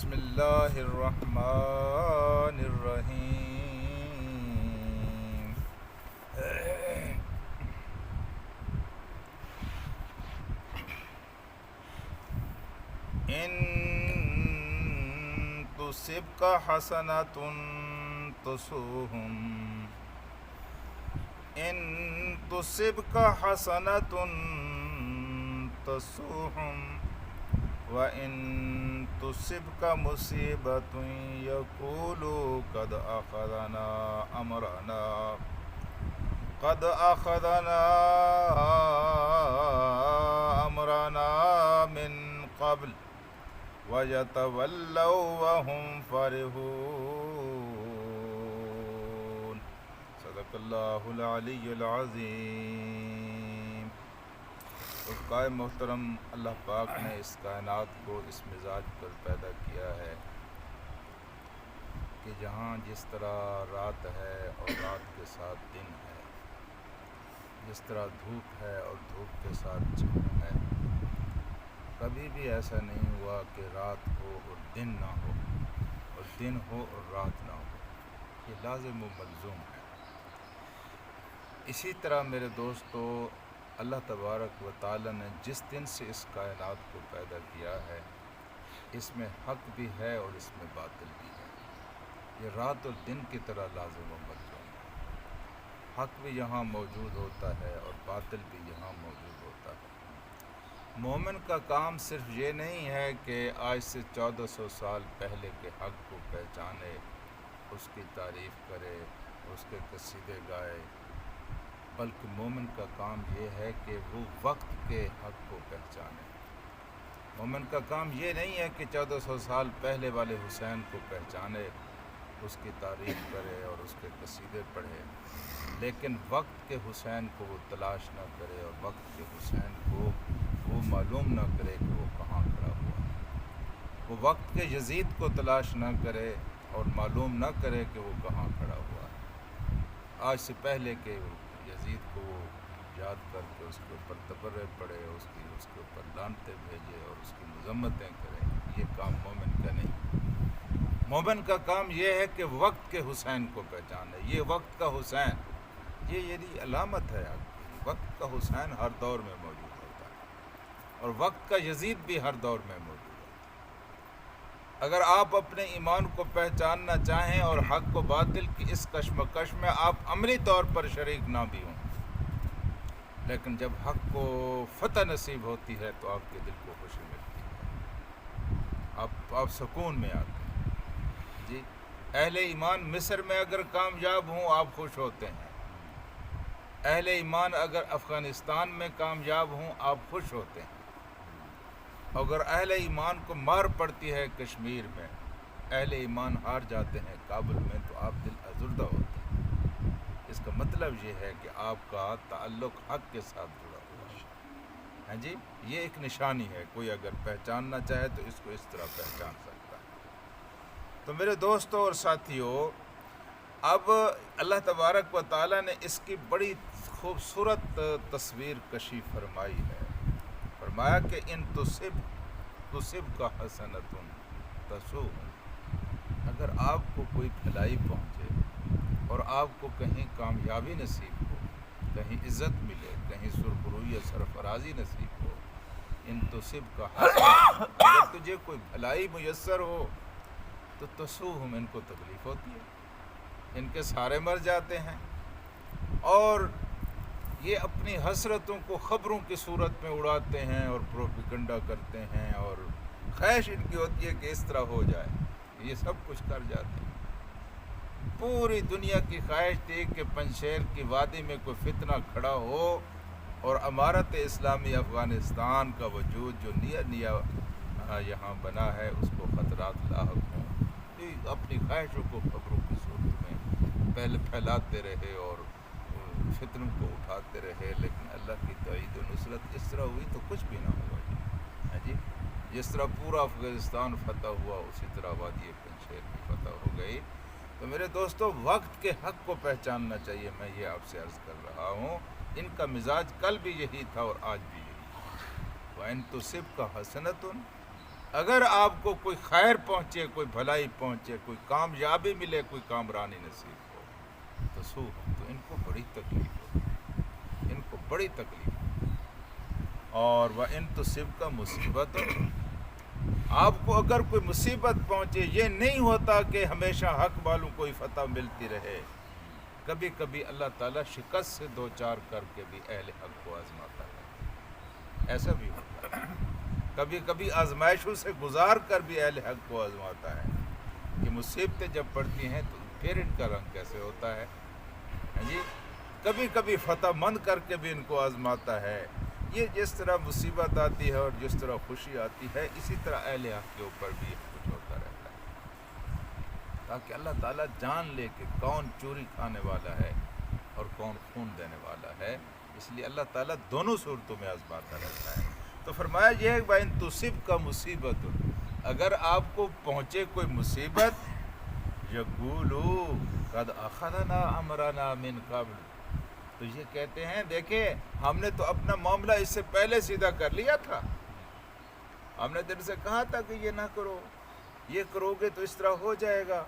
بسم اللہ الرحمن الرحیم۔ ان تصبک حسنۃ تسؤہم ان تصبک حسنۃ تسؤہم وَإِن تُصِبْكَ مُصِيبَةٌ يَقُولُوا قَدْ أَخَذْنَا أَمْرَنَا مِنْ قَبْلُ وَيَتَوَلَّوْا وَهُمْ فَرِحُونَ۔ صدق اللہ العلی العظیم۔ قائے محترم، اللہ پاک نے اس کائنات کو اس مزاج پر پیدا کیا ہے کہ جہاں جس طرح رات ہے اور رات کے ساتھ دن ہے، جس طرح دھوپ ہے اور دھوپ کے ساتھ چھاؤں ہے، کبھی بھی ایسا نہیں ہوا کہ رات ہو اور دن نہ ہو اور دن ہو اور رات نہ ہو۔ یہ لازم و ملزوم ہے۔ اسی طرح میرے دوستو، اللہ تبارک و تعالی نے جس دن سے اس کائنات کو پیدا کیا ہے، اس میں حق بھی ہے اور اس میں باطل بھی ہے۔ یہ رات اور دن کی طرح لازم و ملزوم ہے۔ حق بھی یہاں موجود ہوتا ہے اور باطل بھی یہاں موجود ہوتا ہے۔ مومن کا کام صرف یہ نہیں ہے کہ آج سے 1400 سال پہلے کے حق کو پہچانے، اس کی تعریف کرے، اس کے قصیدے گائے، بلکہ مومن کا کام یہ ہے کہ وہ وقت کے حق کو پہچانے۔ مومن کا کام یہ نہیں ہے کہ 1400 سال پہلے والے حسین کو پہچانے، اس کی تعریف کرے اور اس کے قصیدے پڑھے، لیکن وقت کے حسین کو وہ تلاش نہ کرے اور وقت کے حسین کو وہ معلوم نہ کرے کہ وہ کہاں کھڑا ہوا۔ وہ وقت کے یزید کو تلاش نہ کرے اور معلوم نہ کرے کہ وہ کہاں کھڑا ہوا۔ آج سے پہلے کہ یزید کو وہ یاد کر کے اس کے اوپر تبرے پڑے، اس کے اوپر لعنتیں بھیجے اور اس کی مذمتیں کرے، یہ کام مومن کا نہیں۔ مومن کا کام یہ ہے کہ وقت کے حسین کو پہچانے۔ یہ وقت کا حسین، یہ علامت ہے آپ کی۔ وقت کا حسین ہر دور میں موجود ہوتا ہے اور وقت کا یزید بھی ہر دور میں موجود ہوتا ہے۔ اگر آپ اپنے ایمان کو پہچاننا چاہیں اور حق و باطل کی اس کشمکش میں آپ عملی طور پر شریک نہ بھی ہوں، لیکن جب حق کو فتح نصیب ہوتی ہے تو آپ کے دل کو خوشی ملتی ہے، آپ سکون میں آتے ہیں۔ جی، اہل ایمان مصر میں اگر کامیاب ہوں آپ خوش ہوتے ہیں، اہل ایمان اگر افغانستان میں کامیاب ہوں آپ خوش ہوتے ہیں، اگر اہل ایمان کو مار پڑتی ہے کشمیر میں، اہل ایمان ہار جاتے ہیں کابل میں، تو آپ دل ازردہ ہوتے ہیں۔ اس کا مطلب یہ ہے کہ آپ کا تعلق حق کے ساتھ جڑا ہوا ہے۔ ہاں جی، یہ ایک نشانی ہے۔ کوئی اگر پہچاننا چاہے تو اس کو اس طرح پہچان سکتا ہے۔ تو میرے دوستوں اور ساتھیوں، اب اللہ تبارک و تعالیٰ نے اس کی بڑی خوبصورت تصویر کشی فرمائی ہے۔ فرمایا کہ ان تصبک حسنۃ تسؤہم، اگر آپ کو کوئی بھلائی پہنچے اور آپ کو کہیں کامیابی نصیب ہو، کہیں عزت ملے، کہیں سرخروئی سرفرازی نصیب ہو، ان تصبک حسنۃ، اگر تجھے کوئی بھلائی میسر ہو تو تسؤہم، ان کو تکلیف ہوتی ہے، ان کے سارے مر جاتے ہیں اور یہ اپنی حسرتوں کو خبروں کی صورت میں اڑاتے ہیں اور پروپیگنڈا کرتے ہیں اور خواہش ان کی ہوتی ہے کہ اس طرح ہو جائے۔ یہ سب کچھ کر جاتے ہیں۔ پوری دنیا کی خواہش تھی کہ پنجشیر کی وادی میں کوئی فتنہ کھڑا ہو اور امارت اسلامی افغانستان کا وجود جو نیا یہاں بنا ہے اس کو خطرات لاحق ہوں۔ اپنی خواہشوں کو خبروں کی صورت میں پھیلاتے رہے اور فتنوں کو اٹھاتے رہے، لیکن اللہ کی تائید و نصرت اس طرح ہوئی تو کچھ بھی نہ ہوا جی۔ جس طرح پورا افغانستان فتح ہوا اسی طرح وادی پنجشیر کی فتح ہو گئی۔ تو میرے دوستو، وقت کے حق کو پہچاننا چاہیے۔ میں یہ آپ سے عرض کر رہا ہوں، ان کا مزاج کل بھی یہی تھا اور آج بھی یہی ہے۔ وَإِن تُصِبْكَ حَسَنَةٌ، اگر آپ کو کوئی خیر پہنچے، کوئی بھلائی پہنچے، کوئی کامیابی ملے، کوئی کامرانی نصیب ہو تو سو تو ان کو بڑی تکلیف ہو، ان کو بڑی تکلیف ہو۔ اور وہ ان تو سب کا مصیبت ہو، آپ کو اگر کوئی مصیبت پہنچے، یہ نہیں ہوتا کہ ہمیشہ حق والوں کو ہی فتح ملتی رہے، کبھی کبھی اللہ تعالیٰ شکست سے دو چار کر کے بھی اہل حق کو آزماتا ہے، ایسا بھی ہوتا ہے۔ کبھی کبھی آزمائشوں سے گزار کر بھی اہل حق کو آزماتا ہے کہ مصیبتیں جب پڑتی ہیں تو پھر ان کا رنگ کیسے ہوتا ہے، جی کبھی کبھی فتح مند کر کے بھی ان کو آزماتا ہے۔ یہ جس طرح مصیبت آتی ہے اور جس طرح خوشی آتی ہے، اسی طرح اہل حق کے اوپر بھی کچھ ہوتا رہتا ہے، تاکہ اللہ تعالیٰ جان لے کہ کون چوری کھانے والا ہے اور کون خون دینے والا ہے۔ اس لیے اللہ تعالیٰ دونوں صورتوں میں آزماتا رہتا ہے۔ تو فرمایا یہ ہے بھائی تصب کا مصیبت، اگر آپ کو پہنچے کوئی مصیبت، یقولو قد اخذنا امرنا من قبل، تو یہ کہتے ہیں دیکھیں ہم نے تو اپنا معاملہ اس سے پہلے سیدھا کر لیا تھا، ہم نے تم سے کہا تھا کہ یہ نہ کرو، یہ کرو گے تو اس طرح ہو جائے گا۔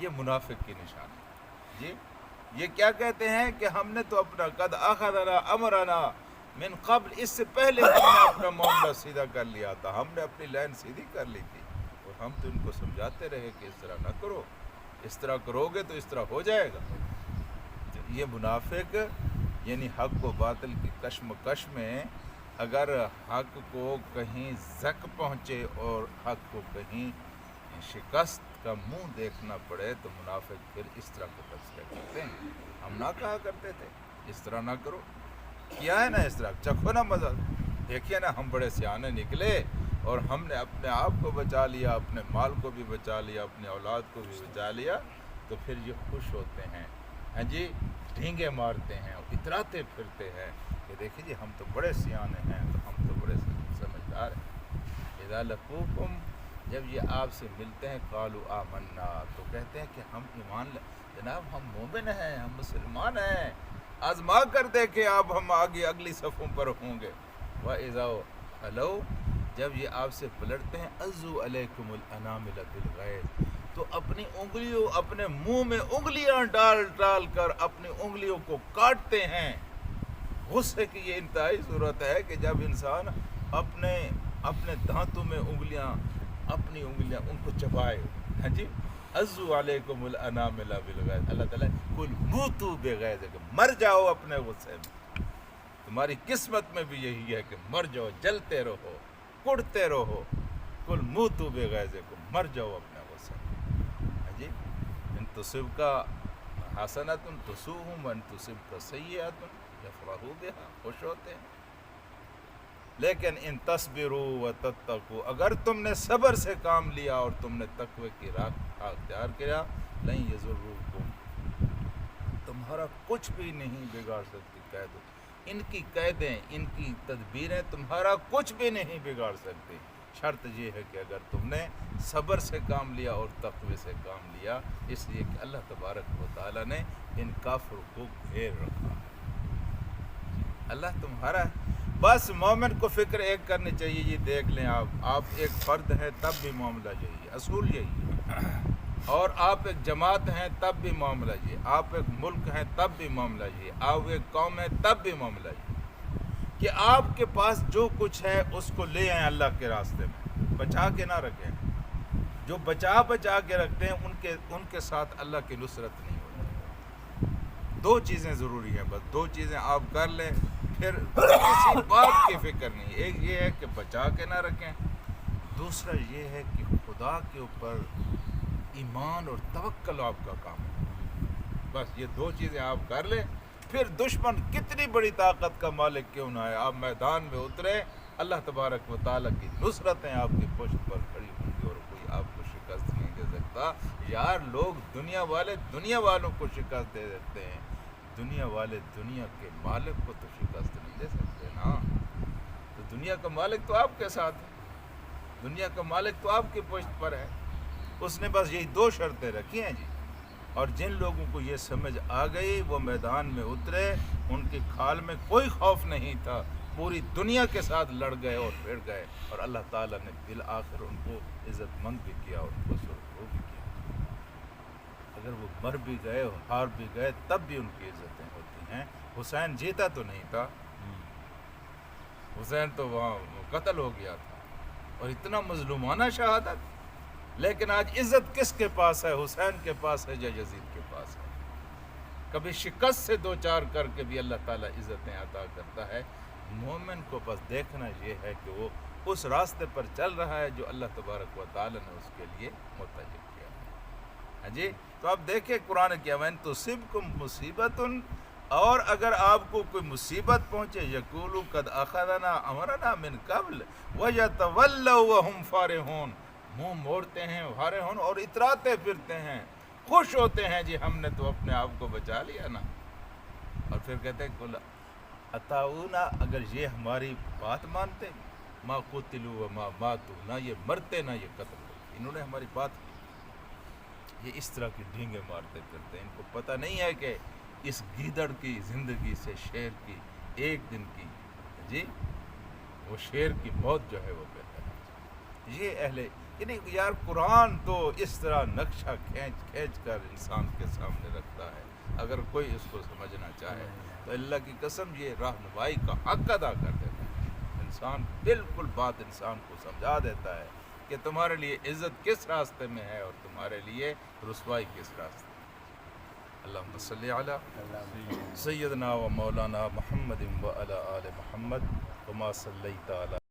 یہ منافق کی نشانی جی، یہ کیا کہتے ہیں کہ ہم نے تو اپنا قد اخذنا امرنا من قبل، اس سے پہلے ہم نے اپنا معاملہ سیدھا کر لیا تھا، ہم نے اپنی لائن سیدھی کر لی تھی، اور ہم تو ان کو سمجھاتے رہے کہ اس طرح نہ کرو، اس طرح کرو گے تو اس طرح ہو جائے گا۔ یہ منافق یعنی حق و باطل کی کشمکش میں اگر حق کو کہیں زک پہنچے اور حق کو کہیں شکست کا منہ دیکھنا پڑے تو منافق پھر اس طرح کا تذکرہ کرتے ہیں، ہم نہ کہا کرتے تھے اس طرح نہ کرو، کیا ہے نا اس طرح، چکھو نا مزہ، دیکھیے نا ہم بڑے سیانے نکلے اور ہم نے اپنے آپ کو بچا لیا، اپنے مال کو بھی بچا لیا، اپنی اولاد کو بھی بچا لیا، تو پھر یہ خوش ہوتے ہیں، ہاں جی ڈھینگے مارتے ہیں اور اتراتے پھرتے ہیں کہ دیکھیں جی ہم تو بڑے سیانے ہیں، تو ہم تو بڑے سمجھدار ہیں۔ اذا لقوکم، جب یہ آپ سے ملتے ہیں، قالوا آمنا، تو کہتے ہیں کہ ہم ایمان جناب ہم مومن ہیں، ہم مسلمان ہیں، آزما کر دیکھیں آپ، ہم آگے اگلی صفوں پر ہوں گے۔ وَإِذَا خَلَوْا، جب یہ آپ سے پلٹتے ہیں، عَضُّوا عَلَيْكُمُ الْأَنَامِلَ بِالْغَيْظِ، تو اپنی انگلیوں، اپنے منہ میں انگلیاں ڈال ڈال کر اپنی انگلیوں کو کاٹتے ہیں۔ غصے کی یہ انتہائی صورت ہے کہ جب انسان اپنے دانتوں میں اپنی انگلیاں ان کو چبائے، ہاں جی عَضُّوا عَلَيْكُمُ الْأَنَامِلَ بِالْغَيْظِ، اللہ تعالیٰ قُلْ مُوتُوا بِغَيْظِكُمْ، مر جاؤ اپنے غصے میں، تمہاری قسمت میں بھی یہی ہے کہ مر جاؤ، جلتے رہو، کڑتے رہو، قُلْ مُوتُوا بِغَيْظِكُمْ، مر جاؤ اپنے غصے میں، ہاں جی ان تصبک حسنۃ تسؤہم وان تصبک سیئۃ یفرحوا بہا، خوش ہوتے ہیں۔ لیکن ان تصبروا وتتقوا، اگر تم نے صبر سے کام لیا اور تم نے تقوی کی راہ اختیار کیا، لن یضرکم، تمہارا کچھ بھی نہیں بگاڑ سکتی قید، ان کی قیدیں، ان کی تدبیریں تمہارا کچھ بھی نہیں بگاڑ سکتی، شرط یہ ہے کہ اگر تم نے صبر سے کام لیا اور تقوی سے کام لیا، اس لیے کہ اللہ تبارک و تعالیٰ نے ان کافر کو گھیر رکھا ہے، اللہ تمہارا ہے۔ بس مومن کو فکر ایک کرنی چاہیے، یہ دیکھ لیں آپ ایک فرد ہیں تب بھی معاملہ یہی ہے، اصول یہی ہے، اور آپ ایک جماعت ہیں تب بھی معاملہ یہ، آپ ایک ملک ہیں تب بھی معاملہ یہ، آپ ایک قوم ہیں تب بھی معاملہ یہ، کہ آپ کے پاس جو کچھ ہے اس کو لے آئیں اللہ کے راستے میں، بچا کے نہ رکھیں، جو بچا کے رکھتے ہیں ان کے ساتھ اللہ کی نصرت نہیں ہوتی۔ دو چیزیں ضروری ہیں، بس دو چیزیں آپ کر لیں، پھر کسی بات کی فکر نہیں، ایک یہ ہے کہ بچا کے نہ رکھیں، دوسرا یہ ہے کہ خدا کے اوپر ایمان اور توکل آپ کا کام ہے، بس یہ دو چیزیں آپ کر لیں، پھر دشمن کتنی بڑی طاقت کا مالک کیوں نہ ہے، آپ میدان میں اترے، اللہ تبارک و تعالیٰ کی نصرتیں آپ کی پشت پر کھڑی ہوں گی اور کوئی آپ کو شکست نہیں دے سکتا۔ یار لوگ دنیا والوں کو شکست دے دیتے ہیں، دنیا والے دنیا کے مالک کو تو شکست نہیں دے سکتے نا، تو دنیا کا مالک تو آپ کے ساتھ ہے، دنیا کا مالک تو آپ کی پشت پر ہے، اس نے بس یہی دو شرطیں رکھی ہیں جی، اور جن لوگوں کو یہ سمجھ آ گئی وہ میدان میں اترے، ان کی کھال میں کوئی خوف نہیں تھا، پوری دنیا کے ساتھ لڑ گئے اور بھیڑ گئے، اور اللہ تعالیٰ نے بالآخر ان کو عزت مند بھی کیا اور ان کو سرخرو بھی کیا۔ اگر وہ مر بھی گئے اور ہار بھی گئے تب بھی ان کی عزتیں ہوتی ہیں۔ حسین جیتا تو نہیں تھا، حسین تو وہاں قتل ہو گیا تھا، اور اتنا مظلومانہ شہادت، لیکن آج عزت کس کے پاس ہے؟ حسین کے پاس ہے یا یزید کے پاس ہے؟ کبھی شکست سے دو چار کر کے بھی اللہ تعالیٰ عزتیں عطا کرتا ہے۔ مومن کو بس دیکھنا یہ ہے کہ وہ اس راستے پر چل رہا ہے جو اللہ تبارک و تعالیٰ نے اس کے لیے متعین کیا ہے۔ ہاں جی، تو آپ دیکھیں قرآن کی وَإِن تُصِبْكُم مُّصِیبَةٌ، اور اگر آپ کو کوئی مصیبت پہنچے، یقولوا قد اخذنا امرنا من قبل ویتولوا وهم فرحون، منہ موڑتے ہیں فارحون، اور اتراتے پھرتے ہیں، خوش ہوتے ہیں، جی ہم نے تو اپنے آپ کو بچا لیا نا۔ اور پھر کہتے ہیں قل اطاعونا، اگر یہ ہماری بات مانتے، ما قتلوا وما ماتوا، نہ یہ مرتے نہ یہ قتل ہوتے، انہوں نے ہماری بات کی۔ یہ اس طرح کی ڈھینگے مارتے پھرتے ہیں، ان کو پتہ نہیں ہے کہ اس گیدڑ کی زندگی سے شیر کی ایک دن کی، جی وہ شیر کی موت جو ہے وہ بہتر ہے۔ یہ اہل، یعنی یار قرآن تو اس طرح نقشہ کھینچ کھینچ کر انسان کے سامنے رکھتا ہے، اگر کوئی اس کو سمجھنا چاہے تو اللہ کی قسم یہ رہنمائی کا حق ادا کر دیتا ہے۔ انسان بالکل بات انسان کو سمجھا دیتا ہے کہ تمہارے لیے عزت کس راستے میں ہے اور تمہارے لیے رسوائی کس راستے میں۔ اللہم صلی علی سیدنا و مولانا محمد و علی آل محمد کما صلیت علی